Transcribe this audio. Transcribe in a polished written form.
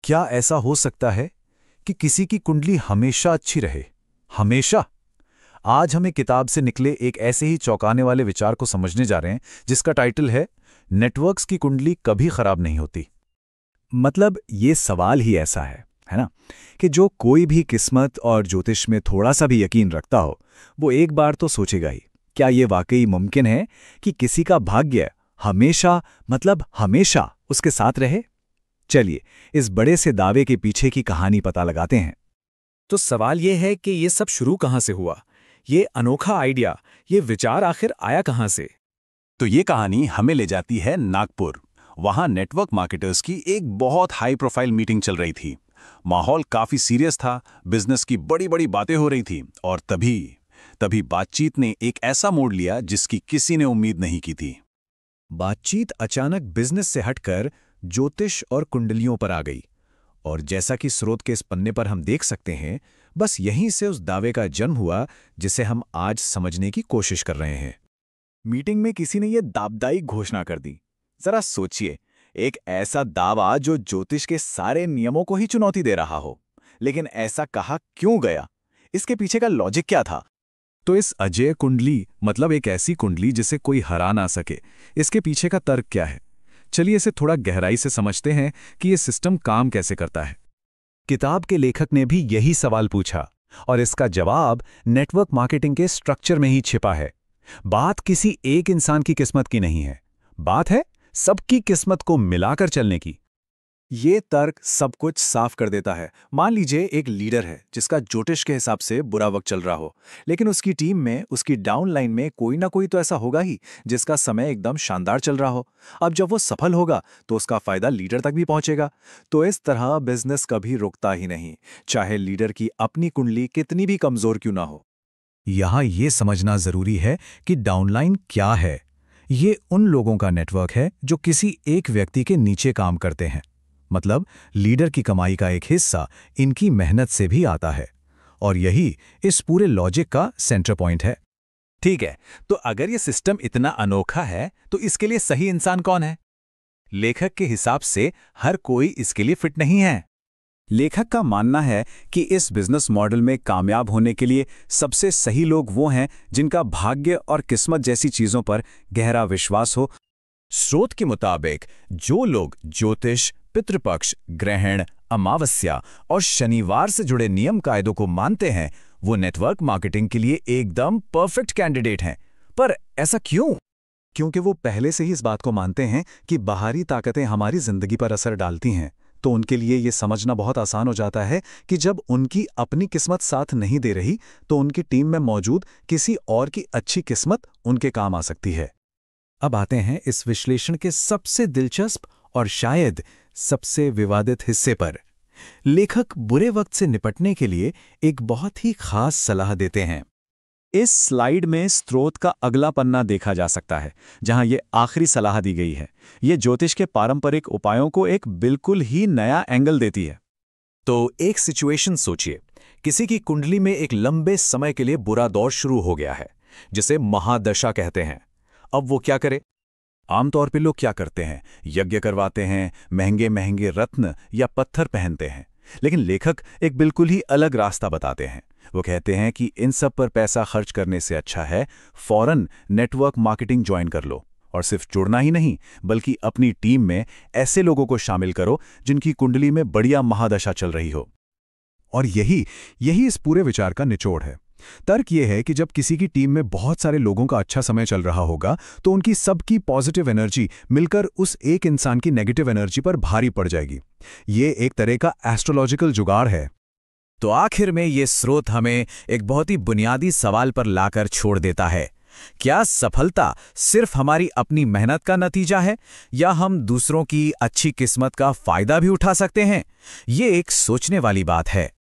क्या ऐसा हो सकता है कि किसी की कुंडली हमेशा अच्छी रहे? हमेशा? आज हम एक किताब से निकले एक ऐसे ही चौंकाने वाले विचार को समझने जा रहे हैं जिसका टाइटल है नेटवर्क्स की कुंडली कभी खराब नहीं होती। मतलब ये सवाल ही ऐसा है ना, कि जो कोई भी किस्मत और ज्योतिष में थोड़ा सा भी यकीन रखता हो वो एक बार तो सोचेगा ही, क्या ये वाकई मुमकिन है कि किसी का भाग्य हमेशा मतलब हमेशा उसके साथ रहे? चलिए इस बड़े से दावे के पीछे की कहानी पता लगाते हैं। तो सवाल ये है कि ये सब शुरू कहाँ से हुआ? ये अनोखा आइडिया, ये विचार आखिर आया कहाँ से? तो ये कहानी हमें ले जाती है नागपुर। वहां नेटवर्क मार्केटर्स की एक बहुत हाई प्रोफाइल मीटिंग चल रही थी। माहौल काफी सीरियस था, बिजनेस की बड़ी बड़ी बातें हो रही थी और तभी बातचीत ने एक ऐसा मोड़ लिया जिसकी किसी ने उम्मीद नहीं की थी। बातचीत अचानक बिजनेस से हटकर ज्योतिष और कुंडलियों पर आ गई, और जैसा कि स्रोत के इस पन्ने पर हम देख सकते हैं, बस यहीं से उस दावे का जन्म हुआ जिसे हम आज समझने की कोशिश कर रहे हैं। मीटिंग में किसी ने यह दावदाई घोषणा कर दी। जरा सोचिए, एक ऐसा दावा जो ज्योतिष के सारे नियमों को ही चुनौती दे रहा हो। लेकिन ऐसा कहा क्यों गया? इसके पीछे का लॉजिक क्या था? तो इस अजेय कुंडली, मतलब एक ऐसी कुंडली जिसे कोई हरा ना सके, इसके पीछे का तर्क क्या है? चलिए इसे थोड़ा गहराई से समझते हैं कि ये सिस्टम काम कैसे करता है। किताब के लेखक ने भी यही सवाल पूछा और इसका जवाब नेटवर्क मार्केटिंग के स्ट्रक्चर में ही छिपा है। बात किसी एक इंसान की किस्मत की नहीं है, बात है सबकी किस्मत को मिलाकर चलने की। ये तर्क सब कुछ साफ कर देता है। मान लीजिए एक लीडर है जिसका ज्योतिष के हिसाब से बुरा वक्त चल रहा हो, लेकिन उसकी टीम में, उसकी डाउन लाइन में कोई ना कोई तो ऐसा होगा ही जिसका समय एकदम शानदार चल रहा हो। अब जब वो सफल होगा तो उसका फायदा लीडर तक भी पहुंचेगा। तो इस तरह बिजनेस कभी रुकता ही नहीं, चाहे लीडर की अपनी कुंडली कितनी भी कमजोर क्यों ना हो। यहां यह समझना जरूरी है कि डाउनलाइन क्या है। ये उन लोगों का नेटवर्क है जो किसी एक व्यक्ति के नीचे काम करते हैं। मतलब लीडर की कमाई का एक हिस्सा इनकी मेहनत से भी आता है, और यही इस पूरे लॉजिक का सेंटर पॉइंट है। ठीक है, तो अगर ये सिस्टम इतना अनोखा है तो इसके लिए सही इंसान कौन है? लेखक के हिसाब से हर कोई इसके लिए फिट नहीं है। लेखक का मानना है कि इस बिजनेस मॉडल में कामयाब होने के लिए सबसे सही लोग वो हैं जिनका भाग्य और किस्मत जैसी चीजों पर गहरा विश्वास हो। स्रोत के मुताबिक जो लोग ज्योतिष, पितृपक्ष, ग्रहण, अमावस्या और शनिवार से जुड़े नियम कायदों को मानते हैं, वो नेटवर्क मार्केटिंग के लिए एकदम परफेक्ट कैंडिडेट हैं। पर ऐसा क्यों? क्योंकि वो पहले से ही इस बात को मानते हैं कि बाहरी ताकतें हमारी जिंदगी पर असर डालती हैं। तो उनके लिए ये समझना बहुत आसान हो जाता है कि जब उनकी अपनी किस्मत साथ नहीं दे रही तो उनकी टीम में मौजूद किसी और की अच्छी किस्मत उनके काम आ सकती है। अब आते हैं इस विश्लेषण के सबसे दिलचस्प और शायद सबसे विवादित हिस्से पर। लेखक बुरे वक्त से निपटने के लिए एक बहुत ही खास सलाह देते हैं। इस स्लाइड में स्रोत का अगला पन्ना देखा जा सकता है, जहां ये आखिरी सलाह दी गई है। ये ज्योतिष के पारंपरिक उपायों को एक बिल्कुल ही नया एंगल देती है। तो एक सिचुएशन सोचिए, किसी की कुंडली में एक लंबे समय के लिए बुरा दौर शुरू हो गया है, जिसे महादशा कहते हैं। अब वो क्या करे? आमतौर पे लोग क्या करते हैं? यज्ञ करवाते हैं, महंगे महंगे रत्न या पत्थर पहनते हैं। लेकिन लेखक एक बिल्कुल ही अलग रास्ता बताते हैं। वो कहते हैं कि इन सब पर पैसा खर्च करने से अच्छा है फौरन नेटवर्क मार्केटिंग ज्वाइन कर लो, और सिर्फ जुड़ना ही नहीं बल्कि अपनी टीम में ऐसे लोगों को शामिल करो जिनकी कुंडली में बढ़िया महादशा चल रही हो। और यही इस पूरे विचार का निचोड़ है। तर्क यह है कि जब किसी की टीम में बहुत सारे लोगों का अच्छा समय चल रहा होगा तो उनकी सबकी पॉजिटिव एनर्जी मिलकर उस एक इंसान की नेगेटिव एनर्जी पर भारी पड़ जाएगी। ये एक तरह का एस्ट्रोलॉजिकल जुगाड़ है। तो आखिर में ये स्रोत हमें एक बहुत ही बुनियादी सवाल पर लाकर छोड़ देता है। क्या सफलता सिर्फ हमारी अपनी मेहनत का नतीजा है, या हम दूसरों की अच्छी किस्मत का फायदा भी उठा सकते हैं? ये एक सोचने वाली बात है।